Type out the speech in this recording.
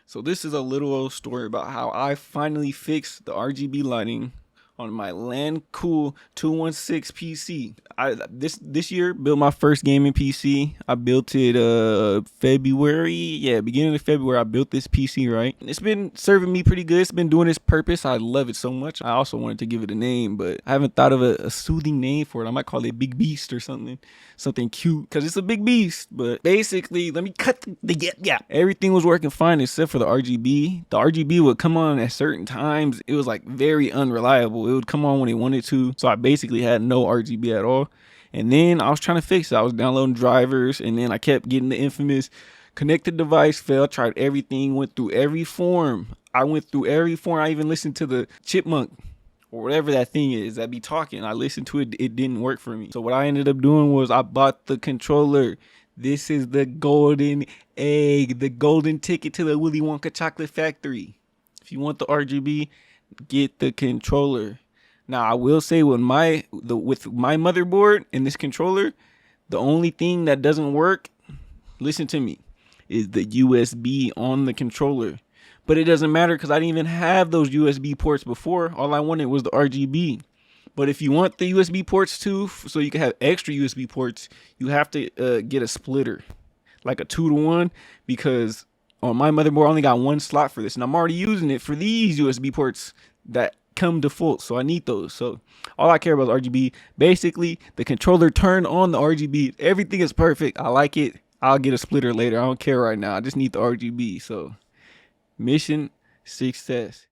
So this is a little old story about how I finally fixed the RGB lighting on my LandCool 216 PC. This year built my first gaming PC. I built it February. Yeah, beginning of February I built this PC, right? It's been serving me pretty good. It's been doing its purpose. I love it so much. I also wanted to give it a name, but I haven't thought of a soothing name for it. I might call it Big Beast or something. Something cute because it's a big beast. But basically, let me cut yeah. Everything was working fine except for the RGB. The RGB would come on at certain times. It was like very unreliable. It would come on when it wanted to. So I basically had no RGB at all. And then I was trying to fix it. I was downloading drivers, and then I kept getting the infamous connected device fail. Tried everything, went through every form. I even listened to the chipmunk or whatever that thing is that be talking. I listened to it. It didn't work for me. So what I ended up doing was I bought the controller. This is the golden egg, the golden ticket to the Willy Wonka chocolate factory. If you want the RGB, get the controller. Now I will say with my motherboard and this controller, the only thing that doesn't work, listen to me, is the USB on the controller. But it doesn't matter because I didn't even have those USB ports before. All I wanted was the RGB. But if you want the USB ports too, so you can have extra USB ports, you have to get a splitter, like a 2-to-1, because on my motherboard I only got one slot for this, and I'm already using it for these USB ports that come default, so I need those. So all I care about is RGB. Basically, the controller turned on the RGB. Everything is perfect. I like it. I'll get a splitter later. I don't care right now. I just need the RGB. So mission success.